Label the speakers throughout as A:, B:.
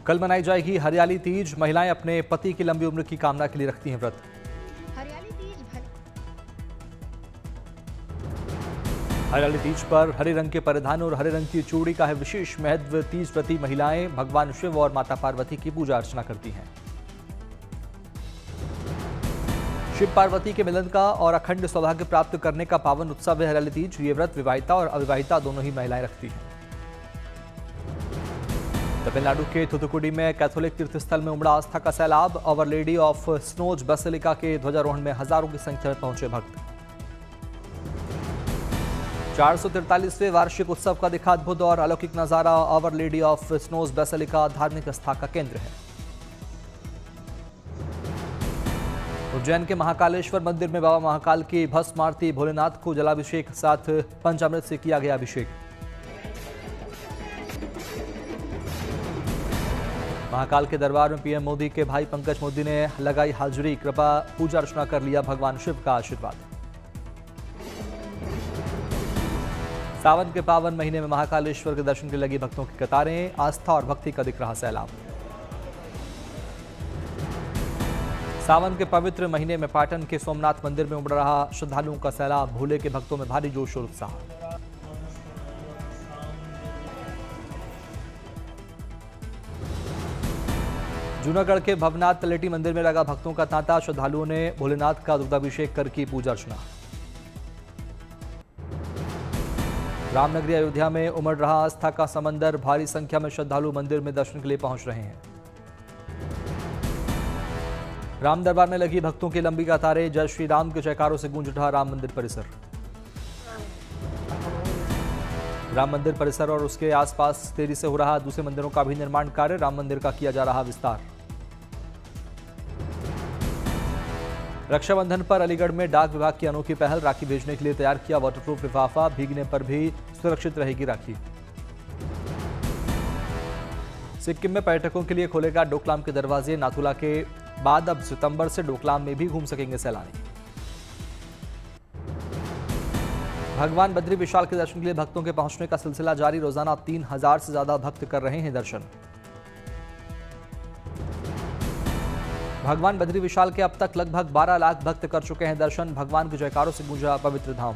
A: कल मनाई जाएगी हरियाली तीज। महिलाएं अपने पति की लंबी उम्र की कामना के लिए रखती हैं व्रत। हरियाली तीज पर हरे रंग के परिधान और हरे रंग की चूड़ी का है विशेष महत्व। तीज व्रती महिलाएं भगवान शिव और माता पार्वती की पूजा अर्चना करती हैं। शिव पार्वती के मिलन का और अखंड सौभाग्य प्राप्त करने का पावन उत्सव है हरियाली तीज। ये व्रत विवाहिता और अविवाहिता दोनों ही महिलाएं रखती हैं। तमिलनाडु के थुथुकुडी में कैथोलिक तीर्थस्थल में उमड़ा आस्था का सैलाब। Our Lady of Snows Basilica के ध्वजारोहण में हजारों की संख्या में पहुंचे भक्त। 443वें वार्षिक उत्सव का दिखा अद्भुत और अलौकिक नजारा। Our Lady of Snows Basilica धार्मिक आस्था का केंद्र है। उज्जैन के महाकालेश्वर मंदिर में बाबा महाकाल की भस्म आरती। भोलेनाथ को जलाभिषेक साथ पंचामृत से किया गया अभिषेक। महाकाल के दरबार में पीएम मोदी के भाई पंकज मोदी ने लगाई हाजिरी। कृपा पूजा अर्चना कर लिया भगवान शिव का आशीर्वाद। सावन के पावन महीने में महाकालेश्वर के दर्शन के लगी भक्तों की कतारें। आस्था और भक्ति का दिख रहा सैलाब। सावन के पवित्र महीने में पाटन के सोमनाथ मंदिर में उमड़ रहा श्रद्धालुओं का सैलाब। भोले के भक्तों में भारी जोश और उत्साह। जूनागढ़ के भवनाथ तलेटी मंदिर में लगा भक्तों का तांता। श्रद्धालुओं ने भोलेनाथ का दुग्धाभिषेक कर की पूजा अर्चना। रामनगरी अयोध्या में उमड़ रहा आस्था का समंदर। भारी संख्या में श्रद्धालु मंदिर में दर्शन के लिए पहुंच रहे हैं। राम दरबार में लगी भक्तों की लंबी कतारें। जय श्री राम के जयकारों से गूंज उठा राम मंदिर परिसर। राम मंदिर परिसर और उसके आसपास तेजी से हो रहा दूसरे मंदिरों का भी निर्माण कार्य। राम मंदिर का किया जा रहा विस्तार। रक्षाबंधन पर अलीगढ़ में डाक विभाग की अनोखी पहल। राखी भेजने के लिए तैयार किया वाटरप्रूफ लिफाफा। भीगने पर भी सुरक्षित रहेगी राखी। सिक्किम में पर्यटकों के लिए खोलेगा डोकलाम के दरवाजे। नाथुला के बाद अब सितंबर से डोकलाम में भी घूम सकेंगे सैलानी। भगवान बद्री विशाल के दर्शन के लिए भक्तों के पहुंचने का सिलसिला जारी। रोजाना 3000 से ज्यादा भक्त कर रहे हैं दर्शन। भगवान बद्री विशाल के अब तक लगभग 12 लाख भक्त कर चुके हैं दर्शन। भगवान के जयकारों से गूंजा पवित्र धाम।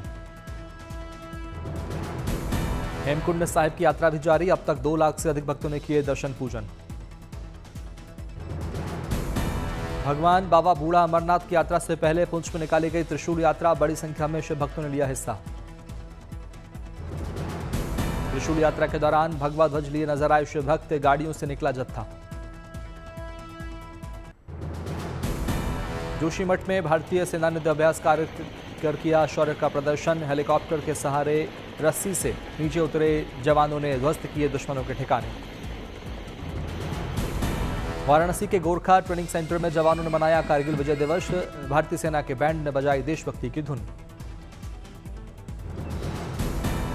A: हेमकुंड साहिब की यात्रा भी जारी। अब तक 2 लाख से अधिक भक्तों ने किए दर्शन पूजन। भगवान बाबा बूढ़ा अमरनाथ की यात्रा से पहले पुंछ में निकाली गई त्रिशूल यात्रा। बड़ी संख्या में शिव भक्तों ने लिया हिस्सा। त्रिशूल यात्रा के दौरान भगवा ध्वज लिए नजर आए शिव भक्त। गाड़ियों से निकला जत्था। जोशीमठ में भारतीय सेना ने अभ्यास कार्य कर किया शौर्य का प्रदर्शन। हेलीकॉप्टर के सहारे रस्सी से नीचे उतरे जवानों ने ध्वस्त किए दुश्मनों के ठिकाने। वाराणसी के गोरखा ट्रेनिंग सेंटर में जवानों ने मनाया कारगिल विजय दिवस। भारतीय सेना के बैंड ने बजाई देशभक्ति की धुन।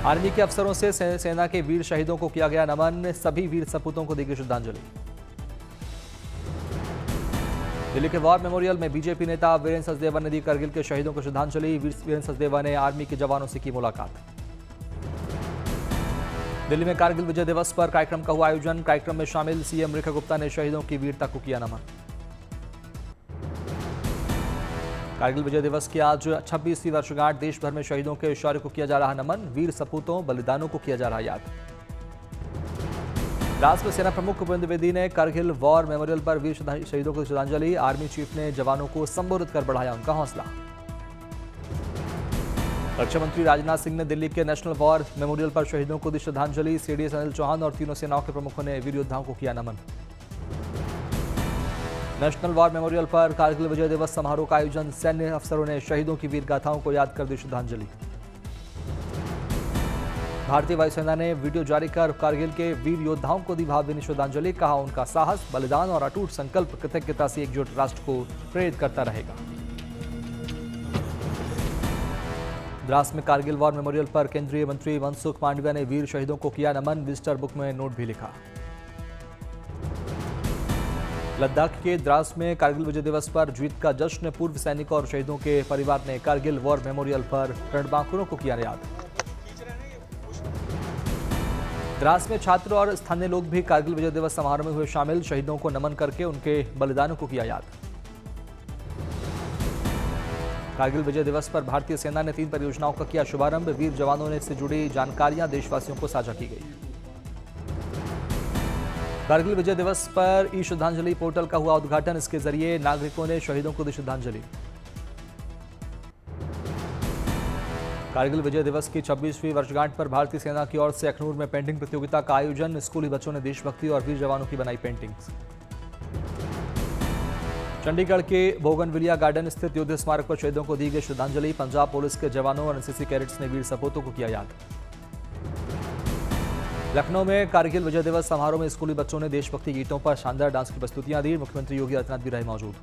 A: आर्मी के अफसरों से सेना के वीर शहीदों को किया गया नमन। सभी वीर सपूतों को दी गई श्रद्धांजलि। दिल्ली के वॉर मेमोरियल में बीजेपी नेता वीरेंद्र सचदेवा ने दी करगिल के शहीदों को श्रद्धांजलि। वीरेंद्र सचदेवा ने आर्मी के जवानों से की मुलाकात। दिल्ली में कारगिल विजय दिवस पर कार्यक्रम का हुआ आयोजन। कार्यक्रम में शामिल सीएम रेखा गुप्ता ने शहीदों की वीरता को किया नमन। कारगिल विजय दिवस की आज 26वीं वर्षगांठ। देश भर में शहीदों के शौर्य को किया जा रहा नमन। वीर सपूतों बलिदानों को किया जा रहा याद। राष्ट्रीय सेना प्रमुख उपेंद्र द्विवेदी ने कारगिल वॉर मेमोरियल पर वीर शहीदों को श्रद्धांजलि। आर्मी चीफ ने जवानों को संबोधित कर बढ़ाया उनका हौसला। रक्षा मंत्री राजनाथ सिंह ने दिल्ली के नेशनल वॉर मेमोरियल पर शहीदों को दी श्रद्धांजलि। सीडीएस अनिल चौहान और तीनों सेनाओं के प्रमुखों ने वीर योद्धाओं को किया नमन। नेशनल वॉर मेमोरियल पर कारगिल विजय दिवस समारोह का आयोजन। सैन्य अफसरों ने शहीदों की वीर गाथाओं को याद कर दी श्रद्धांजलि। भारतीय वायुसेना ने वीडियो जारी कर कारगिल के वीर योद्धाओं को दी भावभीनी श्रद्धांजलि। कहा उनका साहस बलिदान और अटूट संकल्प कृतज्ञता से एकजुट राष्ट्र को प्रेरित करता रहेगा। द्रास में कारगिल वॉर मेमोरियल पर केंद्रीय मंत्री मनसुख मांडविया ने वीर शहीदों को किया नमन। विजिटर बुक में नोट भी लिखा। लद्दाख के द्रास में कारगिल विजय दिवस पर जीत का जश्न। पूर्व सैनिकों और शहीदों के परिवार ने कारगिल वॉर मेमोरियल पर रणबांकुरों को किया याद। द्रास में छात्र और स्थानीय लोग भी कारगिल विजय दिवस समारोह में हुए शामिल। शहीदों को नमन करके उनके बलिदानों को किया याद। कारगिल विजय दिवस पर भारतीय सेना ने 3 परियोजनाओं का किया शुभारंभ। वीर जवानों ने इससे जुड़ी जानकारियां देशवासियों को साझा की गई। कारगिल विजय दिवस पर ई श्रद्धांजलि पोर्टल का हुआ उद्घाटन। इसके जरिए नागरिकों ने शहीदों को दी श्रद्धांजलि। कारगिल विजय दिवस की 26वीं वर्षगांठ पर भारतीय सेना की ओर से अखनूर में पेंटिंग प्रतियोगिता का आयोजन। स्कूली बच्चों ने देशभक्ति और वीर जवानों की बनाई पेंटिंग्स। चंडीगढ़ के बोगनविलिया गार्डन स्थित युद्ध स्मारक पर शहीदों को दी गई श्रद्धांजलि। पंजाब पुलिस के जवानों और एनसीसी कैडेट्स ने वीर सपूतों को किया याद। लखनऊ में कारगिल विजय दिवस समारोह में स्कूली बच्चों ने देशभक्ति गीतों पर शानदार डांस की प्रस्तुतियां दी। मुख्यमंत्री योगी आदित्यनाथ भी रहे मौजूद।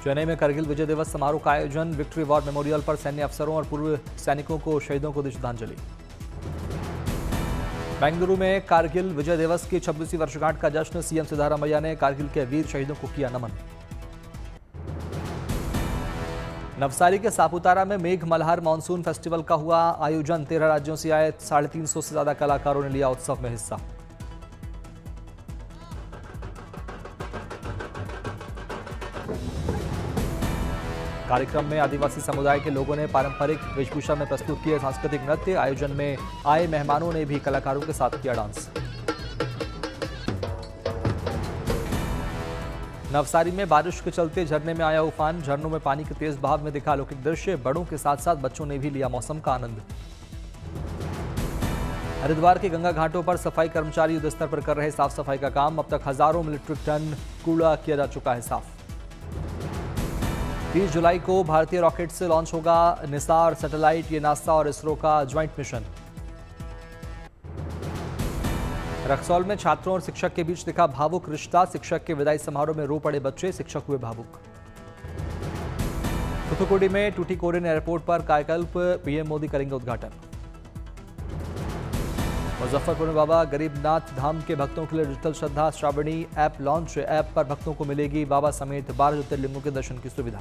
A: चेन्नई में कारगिल विजय दिवस समारोह का आयोजन। विक्ट्री वॉर मेमोरियल पर सैन्य अफसरों और पूर्व सैनिकों को शहीदों को दी श्रद्धांजलि। बेंगलुरु में कारगिल विजय दिवस की 26वीं वर्षगांठ का जश्न। सीएम सिद्धारमैया ने कारगिल के वीर शहीदों को किया नमन। नवसारी के सापुतारा में मेघ मल्हार मानसून फेस्टिवल का हुआ आयोजन। 13 राज्यों से आए 350 से ज्यादा कलाकारों ने लिया उत्सव में हिस्सा। कार्यक्रम में आदिवासी समुदाय के लोगों ने पारंपरिक वेशभूषा में प्रस्तुत किए सांस्कृतिक नृत्य। आयोजन में आए मेहमानों ने भी कलाकारों के साथ किया डांस। नवसारी में बारिश के चलते झरने में आया उफान। झरनों में पानी के तेज बहाव में दिखा अलौकिक दृश्य। बड़ों के साथ साथ बच्चों ने भी लिया मौसम का आनंद। हरिद्वार के गंगा घाटों पर सफाई कर्मचारी युद्ध स्तर पर कर रहे साफ सफाई का काम। अब तक हजारों मीट्रिक टन कूड़ा किया जा चुका है साफ। 30 जुलाई को भारतीय रॉकेट से लॉन्च होगा निसार सैटेलाइट। ये नासा और इसरो का ज्वाइंट मिशन। रक्सौल में छात्रों और शिक्षक के बीच दिखा भावुक रिश्ता। शिक्षक के विदाई समारोह में रो पड़े बच्चे। शिक्षक हुए भावुक। थूथुकुडी में टूटीकोरिन एयरपोर्ट पर कायाकल्प। पीएम मोदी करेंगे उद्घाटन। मुजफ्फरपुर में बाबा गरीबनाथ धाम के भक्तों के लिए डिजिटल श्रद्धा श्रावणी ऐप लॉन्च। ऐप पर भक्तों को मिलेगी बाबा समेत 12 ज्योतिर्लिंगों के दर्शन की सुविधा।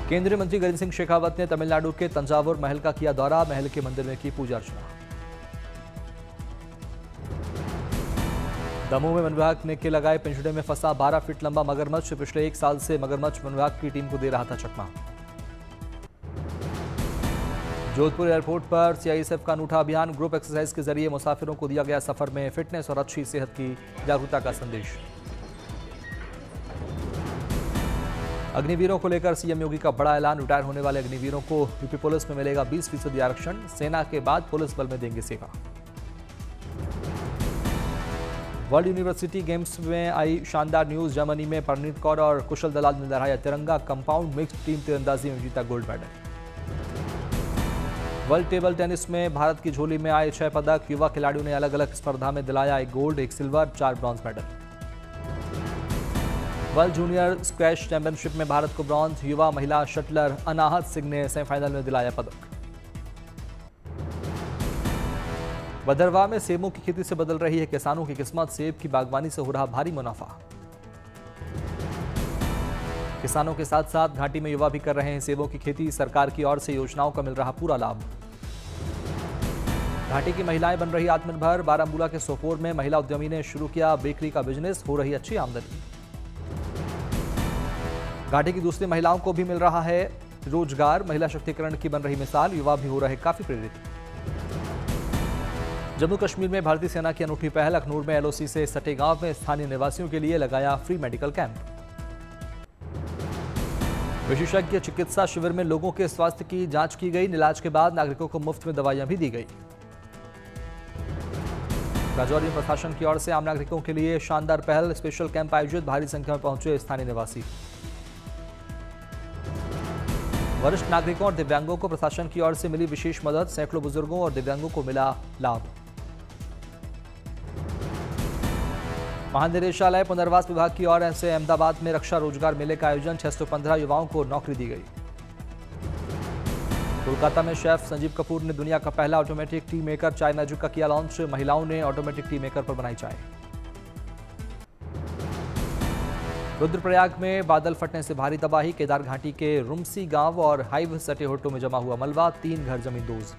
A: केंद्रीय मंत्री गजेंद्र सिंह शेखावत ने तमिलनाडु के तंजावुर महल का किया दौरा। महल के मंदिर में की पूजा अर्चना। दमोह में वन विभाग ने के लगाए पिंजड़े में फंसा 12 फीट लंबा मगरमच्छ। पिछले 1 साल से मगरमच्छ वन विभाग की टीम को दे रहा था चकमा। जोधपुर एयरपोर्ट पर सीआईएसएफ का अनूठा अभियान। ग्रुप एक्सरसाइज के जरिए मुसाफिरों को दिया गया सफर में फिटनेस और अच्छी सेहत की जागरूकता का संदेश। अग्निवीरों को लेकर सीएम योगी का बड़ा ऐलान। रिटायर होने वाले अग्निवीरों को यूपी पुलिस में मिलेगा 20% आरक्षण। सेना के बाद पुलिस बल में देंगे सेवा। वर्ल्ड यूनिवर्सिटी गेम्स में आई शानदार न्यूज। जर्मनी में परनीत कौर और कुशल दलाल ने लहराया तिरंगा। कंपाउंड मिक्स्ड टीम तीरंदाजी में जीता gold medal. World table tennis में भारत की झोली में आए 6 पदक। युवा खिलाड़ियों ने अलग अलग स्पर्धा में दिलाया 1 gold, 1 silver, 4 bronze medal. World junior squash championship में भारत को ब्रॉन्ज। युवा महिला शटलर अनाहत सिंह ने सेमीफाइनल में दिलाया पदक। भदरवाह में सेबों की खेती से बदल रही है किसानों की किस्मत। सेब की बागवानी से हो रहा भारी मुनाफा। किसानों के साथ साथ घाटी में युवा भी कर रहे हैं सेबों की खेती। सरकार की ओर से योजनाओं का मिल रहा पूरा लाभ। घाटी की महिलाएं बन रही आत्मनिर्भर। बारामूला के सोपोर में महिला उद्यमी ने शुरू किया बेकरी का बिजनेस। हो रही अच्छी आमदनी। घाटी की दूसरी महिलाओं को भी मिल रहा है रोजगार। महिला शक्तिकरण की बन रही मिसाल। युवा भी हो रहे काफी प्रेरित। जम्मू कश्मीर में भारतीय सेना की अनूठी पहल। अखनूर में एलओसी से सटे गांव में स्थानीय निवासियों के लिए लगाया फ्री मेडिकल कैंप। विशेषज्ञ चिकित्सा शिविर में लोगों के स्वास्थ्य की जांच की गई। इलाज के बाद नागरिकों को मुफ्त में दवाइयां भी दी गई। राजौरी प्रशासन की ओर से आम नागरिकों के लिए शानदार पहल। स्पेशल कैंप आयोजित। भारी संख्या में पहुंचे स्थानीय निवासी। वरिष्ठ नागरिकों और दिव्यांगों को प्रशासन की ओर से मिली विशेष मदद। सैकड़ों बुजुर्गों और दिव्यांगों को मिला लाभ। महानिदेशालय पुनर्वास विभाग की ओर से अहमदाबाद में रक्षा रोजगार मेले का आयोजन। 615 युवाओं को नौकरी दी गई। कोलकाता में शेफ संजीव कपूर ने दुनिया का पहला ऑटोमेटिक टी मेकर चाय मैजिक का किया लॉन्च। महिलाओं ने ऑटोमेटिक टी मेकर पर बनाई चाय। रुद्रप्रयाग में बादल फटने से भारी तबाही, केदार घाटी के रुमसी गांव और हाइव सटे होटों में जमा हुआ मलबा, 3 घर जमींदोज।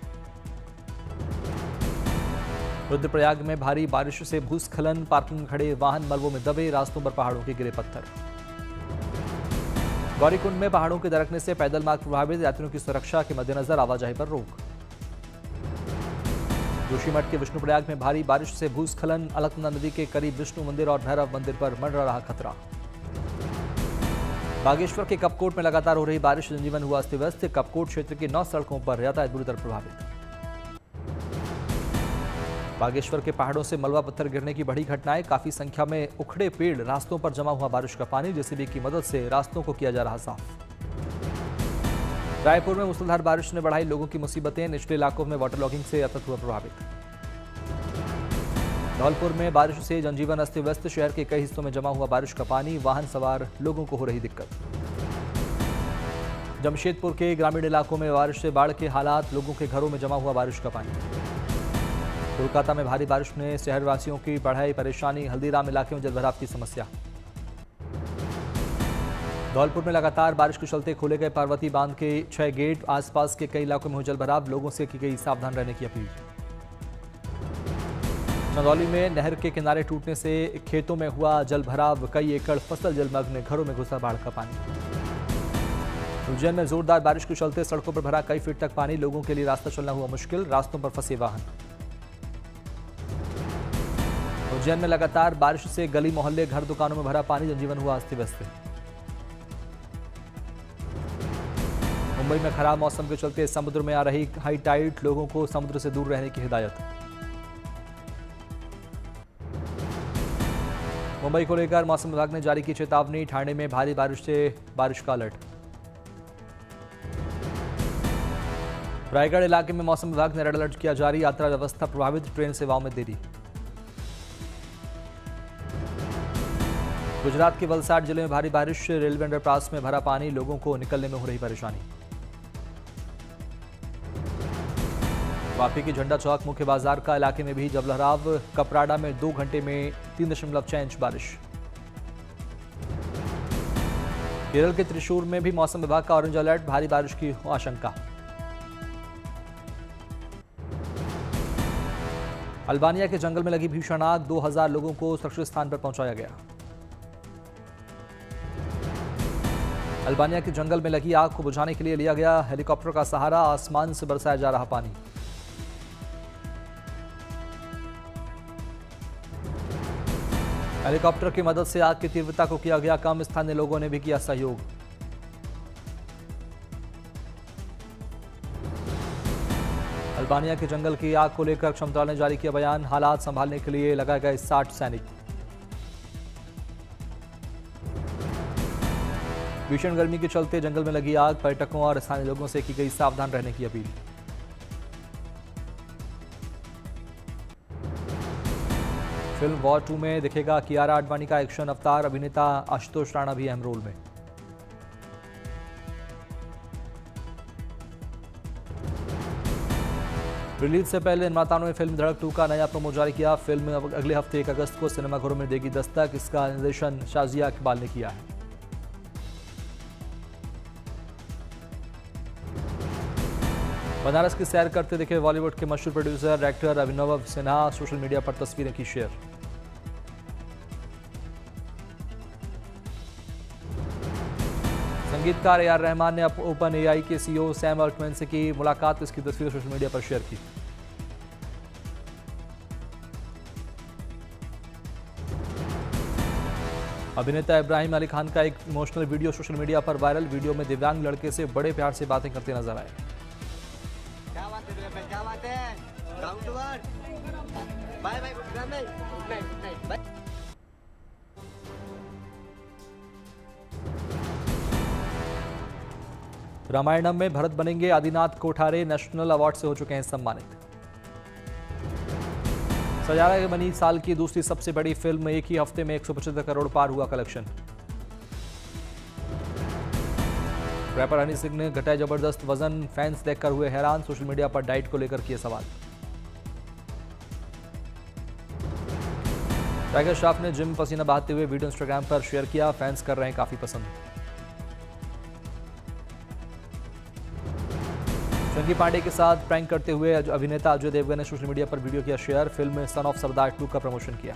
A: रुद्रप्रयाग में भारी बारिश से भूस्खलन, पार्किंग में खड़े वाहन मलबों में दबे, रास्तों पर पहाड़ों के गिरे पत्थर। गौरीकुंड में पहाड़ों के दरकने से पैदल मार्ग प्रभावित, यात्रियों की सुरक्षा के मद्देनजर आवाजाही पर रोक। जोशीमठ के विष्णुप्रयाग में भारी बारिश से भूस्खलन, अलकनंदा नदी के करीब विष्णु मंदिर और भैरव मंदिर पर मंडरा रहा खतरा। बागेश्वर के कपकोट में लगातार हो रही बारिश, जनजीवन हुआ अस्त व्यस्त, कपकोट क्षेत्र की 9 सड़कों पर यातायात बुरी तरह प्रभावित। बागेश्वर के पहाड़ों से मलबा पत्थर गिरने की बढ़ी घटनाएं, काफी संख्या में उखड़े पेड़, रास्तों पर जमा हुआ बारिश का पानी, जेसीबी की मदद से रास्तों को किया जा रहा साफ। रायपुर में मूसलाधार बारिश ने बढ़ाई लोगों की मुसीबतें, निचले इलाकों में वाटर लॉगिंग से यातायात हुआ प्रभावित। धौलपुर में बारिश से जनजीवन अस्त व्यस्त, शहर के कई हिस्सों में जमा हुआ बारिश का पानी, वाहन सवार लोगों को हो रही दिक्कत। जमशेदपुर के ग्रामीण इलाकों में बारिश से बाढ़ के हालात, लोगों के घरों में जमा हुआ बारिश का पानी। कोलकाता में भारी बारिश ने शहरवासियों की बढ़ाई परेशानी, हल्दीराम इलाके में जलभराव की समस्या। धौलपुर में लगातार बारिश के चलते खोले गए पार्वती बांध के 6 गेट, आसपास के कई इलाकों में हुए जलभराव, लोगों से की गई सावधान रहने की अपील। चंदौली में नहर के किनारे टूटने से खेतों में हुआ जलभराव, कई एकड़ फसल जलमग्न, घरों में घुसा बाढ़ का पानी। उज्जैन में जोरदार बारिश के चलते सड़कों पर भरा कई फीट तक पानी, लोगों के लिए रास्ता चलना हुआ मुश्किल, रास्तों पर फंसे वाहन। उज्जैन में लगातार बारिश से गली मोहल्ले, घर दुकानों में भरा पानी, जनजीवन हुआ अस्त व्यस्त। मुंबई में खराब मौसम के चलते समुद्र में आ रही हाई टाइड, लोगों को समुद्र से दूर रहने की हिदायत। मुंबई को लेकर मौसम विभाग ने जारी की चेतावनी, ठाणे में भारी बारिश से बारिश का अलर्ट। रायगढ़ इलाके में मौसम विभाग ने रेड अलर्ट किया जारी, यात्रा व्यवस्था प्रभावित, ट्रेन सेवाओं में देरी। गुजरात के वलसाड जिले में भारी बारिश, रेलवे अंडरपास में भरा पानी, लोगों को निकलने में हो रही परेशानी। वापी की झंडा चौक मुख्य बाजार का इलाके में भी जलभराव, कपराड़ा में 2 घंटे में 3.6 इंच बारिश। केरल के त्रिशूर में भी मौसम विभाग का ऑरेंज अलर्ट, भारी बारिश की आशंका। अल्बानिया के जंगल में लगी भीषण आग, 2000 लोगों को सुरक्षित स्थान पर पहुंचाया गया। अल्बानिया के जंगल में लगी आग को बुझाने के लिए लिया गया हेलीकॉप्टर का सहारा, आसमान से बरसाया जा रहा पानी। हेलीकॉप्टर की मदद से आग की तीव्रता को किया गया कम, स्थानीय लोगों ने भी किया सहयोग। अल्बानिया के जंगल की आग को लेकर रक्षा मंत्रालय ने जारी किया बयान, हालात संभालने के लिए लगाए गए 60 सैनिक। भीषण गर्मी के चलते जंगल में लगी आग, पर्यटकों और स्थानीय लोगों से की गई सावधान रहने की अपील। फिल्म वॉर 2 में दिखेगा कियारा आडवाणी का एक्शन अवतार, अभिनेता आशुतोष राणा भी अहम रोल में। रिलीज से पहले निर्माताओं ने फिल्म धड़क 2 का नया प्रोमो जारी किया। फिल्म अगले हफ्ते 1 अगस्त को सिनेमाघरों में देगी दस्तक, इसका निर्देशन शाजिया इकबाल ने किया है। बनारस की सैर करते दिखे बॉलीवुड के मशहूर प्रोड्यूसर एक्टर अभिनव सिन्हा, सोशल मीडिया पर तस्वीरें की शेयर। संगीतकार ए.आर. रहमान ने ओपन एआई के सीईओ सैम अल्टमैन से की मुलाकात, इसकी तस्वीर सोशल मीडिया पर शेयर की। अभिनेता इब्राहिम अली खान का एक इमोशनल वीडियो सोशल मीडिया पर वायरल, वीडियो में दिव्यांग लड़के से बड़े प्यार से बातें करते नजर आए।
B: क्या बात है? Down to earth. Bye bye, good night.
A: Ramayanam में भरत बनेंगे आदिनाथ कोठारे, नेशनल अवार्ड से हो चुके हैं सम्मानित। सजारा बनी साल की दूसरी सबसे बड़ी फिल्म, एक ही हफ्ते में 175 करोड़ पार हुआ कलेक्शन। रैपर हनी सिंह ने घटाया जबरदस्त वजन, फैंस देखकर हुए हैरान, सोशल मीडिया पर डाइट को लेकर किए सवाल। टाइगर श्रॉफ ने जिम पसीना बहाते हुए वीडियो इंस्टाग्राम पर शेयर किया, फैंस कर रहे हैं काफी पसंद। चंकी पांडे के साथ प्रैंक करते हुए अभिनेता अजय देवगन ने सोशल मीडिया पर वीडियो किया शेयर, फिल्म सन ऑफ सरदार 2 का प्रमोशन किया।